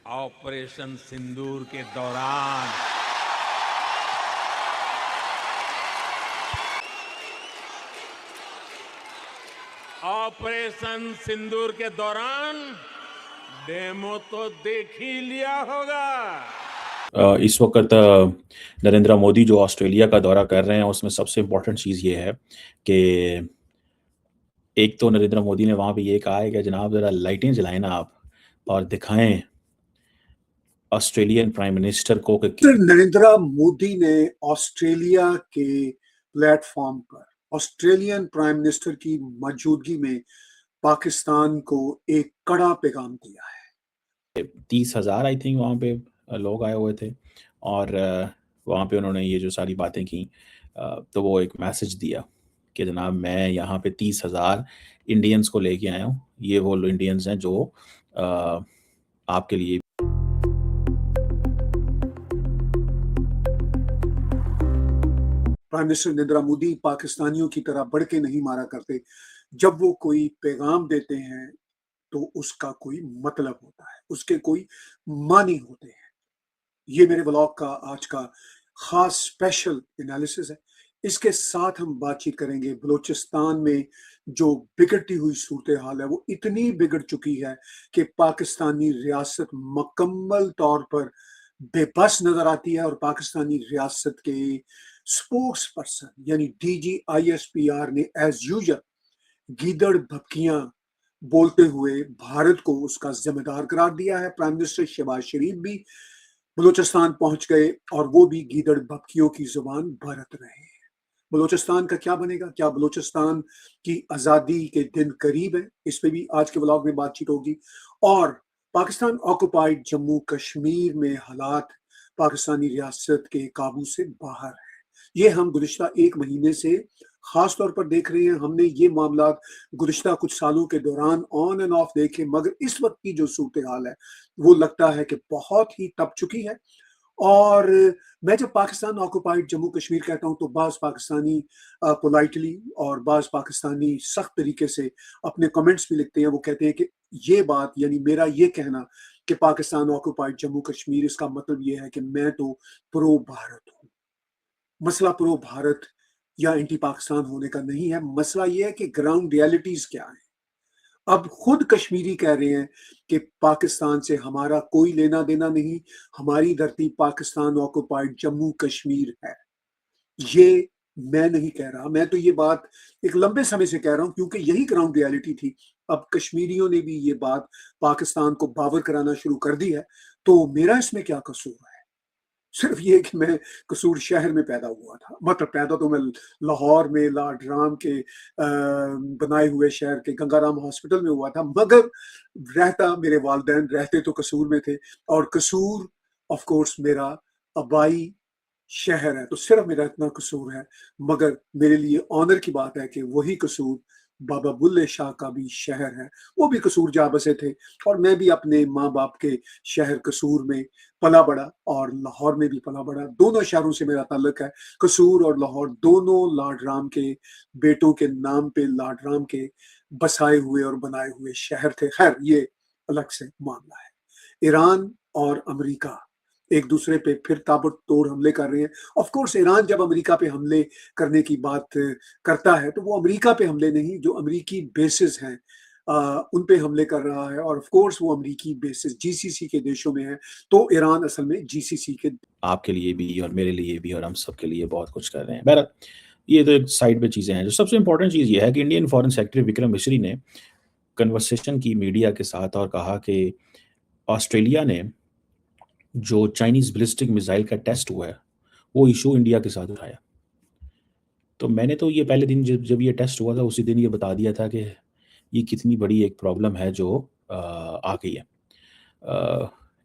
Operation सिंदूर के दौरान demo तो देख ही लिया होगा। इस वक्त नरेंद्र मोदी जो ऑस्ट्रेलिया का दौरा कर रहे हैं उसमें सबसे इम्पोर्टेंट चीज़ ये है कि एक तो नरेंद्र मोदी ने वहाँ पे ये कहा है कि जनाब ज़रा लाइटें जलाएं ना आप और दिखाएं ऑस्ट्रेलियन प्राइम मिनिस्टर को कि नरेंद्र मोदी ने ऑस्ट्रेलिया के प्लेटफॉर्म पर ऑस्ट्रेलियन प्राइम मिनिस्टर की मौजूदगी में पाकिस्तान को एक कड़ा पैगाम दिया है। 30,000 आई थिंक वहाँ पे लोग आए हुए थे और वहाँ पे उन्होंने ये जो सारी बातें की तो वो एक मैसेज दिया कि जनाब मैं यहाँ पे 30,000 इंडियंस को लेके आया हूँ। ये वो इंडियंस हैं जो आपके लिए प्राइम मिनिस्टर नरेंद्र मोदी पाकिस्तानियों की तरह बढ़ के नहीं मारा करते। जब वो कोई पैगाम देते हैं तो उसका कोई मतलब होता है, उसके कोई मानी होते हैं। ये मेरे व्लॉग का आज का खास स्पेशल एनालिसिस है। इसके साथ हम बातचीत करेंगे बलूचिस्तान में जो बिगड़ती हुई सूरत हाल है वो इतनी बिगड़ चुकी है कि पाकिस्तानी रियासत मुकम्मल तौर पर बेबस नजर आती है और पाकिस्तानी रियासत के स्पोक्स पर्सन यानी DGISPR ने एज यूजुअल गीदड़ भपकियां बोलते हुए भारत को उसका जिम्मेदार करार दिया है। प्राइम मिनिस्टर शहबाज शरीफ भी बलूचिस्तान पहुंच गए और वो भी गीदड़ भपकियों की जुबान बरत रहे हैं। बलूचिस्तान का क्या बनेगा? क्या बलूचिस्तान की आजादी के दिन करीब है? इस पे भी आज के व्लॉग में बातचीत होगी। और पाकिस्तान ऑक्युपाइड जम्मू कश्मीर में हालात पाकिस्तानी रियासत के काबू से बाहर है। ये हम गुज़िश्ता एक महीने से खास तौर पर देख रहे हैं। हमने ये मामला गुज़िश्ता कुछ सालों के दौरान ऑन एंड ऑफ देखे, मगर इस वक्त की जो सूरत हाल है वो लगता है कि बहुत ही तप चुकी है। और मैं जब पाकिस्तान ऑक्युपाइड जम्मू कश्मीर कहता हूं तो बाज़ पाकिस्तानी पोलाइटली और बाज़ पाकिस्तानी सख्त तरीके से अपने कमेंट्स भी लिखते हैं। वो कहते हैं कि ये बात यानी मेरा ये कहना कि पाकिस्तान ऑक्युपाइड जम्मू कश्मीर, इसका मतलब ये है कि मैं तो प्रो भारत हूँ। मसला प्रो भारत या एंटी पाकिस्तान होने का नहीं है। मसला ये है कि ग्राउंड रियलिटीज क्या है। अब खुद कश्मीरी कह रहे हैं कि पाकिस्तान से हमारा कोई लेना देना नहीं, हमारी धरती पाकिस्तान ऑक्युपाइड जम्मू कश्मीर है। ये मैं नहीं कह रहा, मैं तो ये बात एक लंबे समय से कह रहा हूं क्योंकि यही ग्राउंड रियलिटी थी। अब कश्मीरियों ने भी ये बात पाकिस्तान को बावर कराना शुरू कर दी है, तो मेरा इसमें क्या कसूर है? सिर्फ ये कि मैं कसूर शहर में पैदा हुआ था। मतलब पैदा तो मैं लाहौर में लाडराम के बनाए हुए शहर के गंगाराम हॉस्पिटल में हुआ था, मगर रहता मेरे वालिदैन रहते तो कसूर में थे और कसूर ऑफ कोर्स मेरा आबाई शहर है, तो सिर्फ मेरा इतना कसूर है। मगर मेरे लिए ऑनर की बात है कि वही कसूर बाबा बुल्ले शाह का भी शहर है, वो भी कसूर जा बसे थे और मैं भी अपने माँ बाप के शहर कसूर में पला बड़ा और लाहौर में भी पला बड़ा। दोनों शहरों से मेरा ताल्लुक है। कसूर और लाहौर दोनों लाडराम के बेटों के नाम पे लाडराम के बसाए हुए और बनाए हुए शहर थे। खैर ये अलग से मामला है। ईरान और अमेरिका एक दूसरे पे फिर ताबड़तोड़ हमले कर रहे हैं। ऑफ कोर्स ईरान जब अमेरिका पे हमले करने की बात करता है तो वो अमेरिका पे हमले नहीं, जो अमेरिकी बेसिस हैं उन पे हमले कर रहा है। और ऑफ कोर्स वो अमेरिकी बेसिस GCC के देशों में है, तो ईरान असल में GCC के आपके लिए भी और मेरे लिए भी और हम सब के लिए बहुत कुछ कर रहे हैं। बहरहाल ये तो एक साइड पे चीज़ें हैं। जो सबसे इम्पोर्टेंट चीज़ ये है कि इंडियन फॉरेन सेक्रेटरी विक्रम मिश्री ने कन्वर्सेशन की मीडिया के साथ और कहा कि ऑस्ट्रेलिया ने जो चाइनीज़ बैलिस्टिक मिसाइल का टेस्ट हुआ है वो इशू इंडिया के साथ उठाया। तो मैंने तो ये पहले दिन जब ये टेस्ट हुआ था उसी दिन ये बता दिया था कि ये कितनी बड़ी एक प्रॉब्लम है जो आ गई है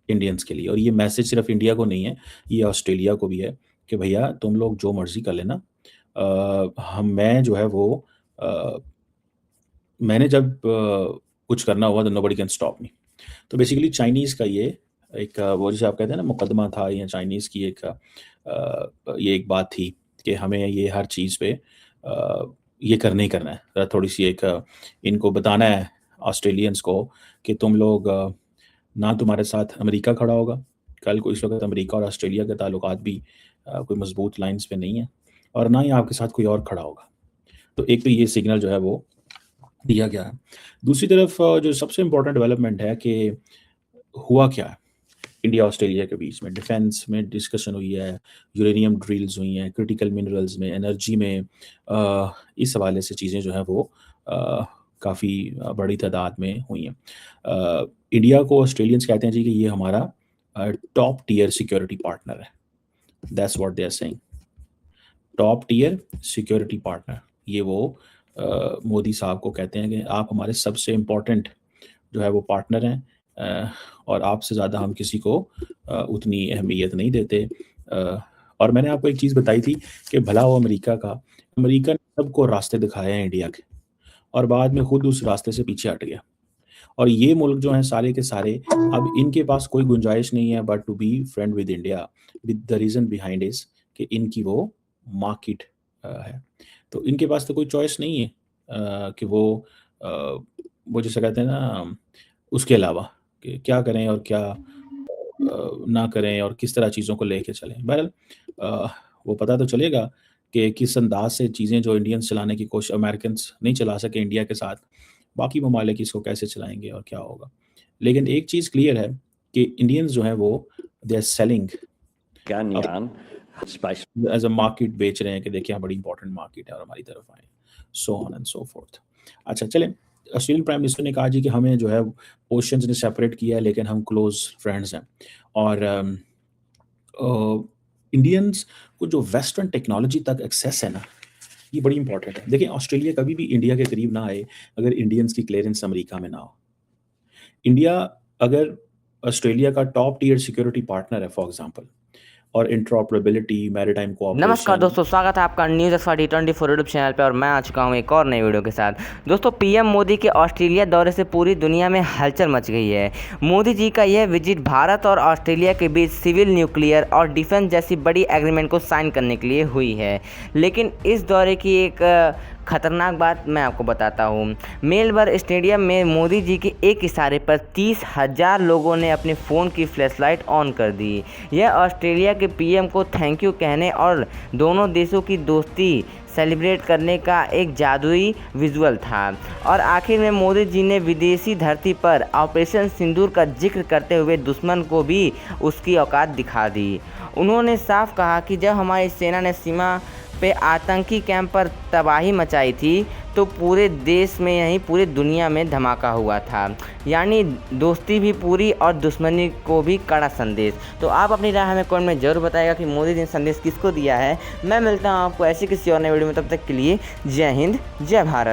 इंडियंस के लिए। और ये मैसेज सिर्फ इंडिया को नहीं है, ये ऑस्ट्रेलिया को भी है कि भैया तुम लोग जो मर्जी कर लेना, मैं जो है वो मैंने जब कुछ करना हुआ तो नोबडी कैन स्टॉप मी। तो बेसिकली चाइनीज़ का ये एक वो जैसे आप कहते हैं ना मुकदमा था, या चाइनीज़ की एक ये एक बात थी कि हमें ये हर चीज़ पे ये करना ही करना है। थोड़ी सी एक इनको बताना है ऑस्ट्रेलियंस को कि तुम लोग ना तुम्हारे साथ अमेरिका खड़ा होगा, कल को इस वक़्त अमेरिका और ऑस्ट्रेलिया के ताल्लुकात भी कोई मज़बूत लाइन्स पे नहीं है, और ना ही आपके साथ कोई और खड़ा होगा। तो एक तो ये सिग्नल जो है वो दिया गया है। दूसरी तरफ जो सबसे इम्पोर्टेंट डेवलपमेंट है कि हुआ क्या है इंडिया ऑस्ट्रेलिया के बीच में, डिफेंस में डिस्कशन हुई है, यूरेनियम ड्रिल्स हुई हैं, क्रिटिकल मिनरल्स में, एनर्जी में, इस हवाले से चीज़ें जो हैं वो काफ़ी बड़ी तादाद में हुई हैं। इंडिया को ऑस्ट्रेलियंस कहते हैं जी कि ये हमारा टॉप टियर सिक्योरिटी पार्टनर है, that's what they are saying, top tier security partner. ये वो मोदी साहब को कहते हैं कि आप हमारे सबसे इम्पोर्टेंट जो है वो पार्टनर हैं, और आपसे ज़्यादा हम किसी को उतनी अहमियत नहीं देते। और मैंने आपको एक चीज़ बताई थी कि भला हो अमेरिका का, अमेरिका ने सबको रास्ते दिखाए हैं इंडिया के, और बाद में खुद उस रास्ते से पीछे हट गया। और ये मुल्क जो हैं सारे के सारे, अब इनके पास कोई गुंजाइश नहीं है but to be friend with India, with the reason behind is कि इनकी वो मार्केट है। तो इनके पास तो कोई चॉइस नहीं है कि वो जिसे कहते हैं ना, उसके अलावा कि क्या करें और क्या ना करें और किस तरह चीज़ों को लेके चलें। बहरहाल वो पता तो चलेगा कि किस अंदाज से चीज़ें जो इंडियंस चलाने की कोशिश अमेरिकन्स नहीं चला सके इंडिया के साथ, बाकी ममालिक इसको कैसे चलाएँगे और क्या होगा। लेकिन एक चीज़ क्लियर है कि इंडियंस जो हैं वो they are selling as a market, बेच रहे हैं कि देखिए बड़ी इंपॉर्टेंट मार्केट है और हमारी तरफ आएँ, so on and so fourth. अच्छा चलें, ऑस्ट्रेलियन प्राइम मिनिस्टर ने कहा जी कि हमें जो है ओशंस ने सेपरेट किया है लेकिन हम क्लोज़ फ्रेंड्स हैं, और इंडियंस को जो वेस्टर्न टेक्नोलॉजी तक एक्सेस है ना, ये बड़ी इंपॉर्टेंट है। देखिए ऑस्ट्रेलिया कभी भी इंडिया के करीब ना आए अगर इंडियंस की क्लियरेंस अमेरिका में ना हो। इंडिया अगर ऑस्ट्रेलिया का टॉप टियर सिक्योरिटी पार्टनर है फॉर एग्जांपल, और इंटरऑपरेबिलिटी, मैरीटाइम कोऑपरेशन। नमस्कार दोस्तों, स्वागत है आपका news expert T24 YouTube channel पे, और मैं आ चुका हूँ एक और नई वीडियो के साथ। दोस्तों, पीएम मोदी के ऑस्ट्रेलिया दौरे से पूरी दुनिया में हलचल मच गई है। मोदी जी का यह विजिट भारत और ऑस्ट्रेलिया के बीच सिविल, न्यूक्लियर और डिफेंस जैसी बड़ी एग्रीमेंट को साइन करने के लिए हुई है। लेकिन इस दौरे की एक खतरनाक बात मैं आपको बताता हूँ। मेलबर्न स्टेडियम में मोदी जी के एक इशारे पर 30,000 लोगों ने अपने फ़ोन की फ्लैशलाइट ऑन कर दी। यह ऑस्ट्रेलिया के पीएम को थैंक यू कहने और दोनों देशों की दोस्ती सेलिब्रेट करने का एक जादुई विजुअल था। और आखिर में मोदी जी ने विदेशी धरती पर ऑपरेशन सिंदूर का जिक्र करते हुए दुश्मन को भी उसकी औकात दिखा दी। उन्होंने साफ कहा कि जब हमारी सेना ने सीमा पे आतंकी कैंप पर तबाही मचाई थी तो पूरे देश में यहीं पूरी दुनिया में धमाका हुआ था। यानी दोस्ती भी पूरी और दुश्मनी को भी कड़ा संदेश। तो आप अपनी राय हमें कमेंट में ज़रूर बताइएगा कि मोदी जी ने संदेश किसको दिया है। मैं मिलता हूँ आपको ऐसी किसी और नई वीडियो में, तब तक के लिए जय हिंद, जय भारत।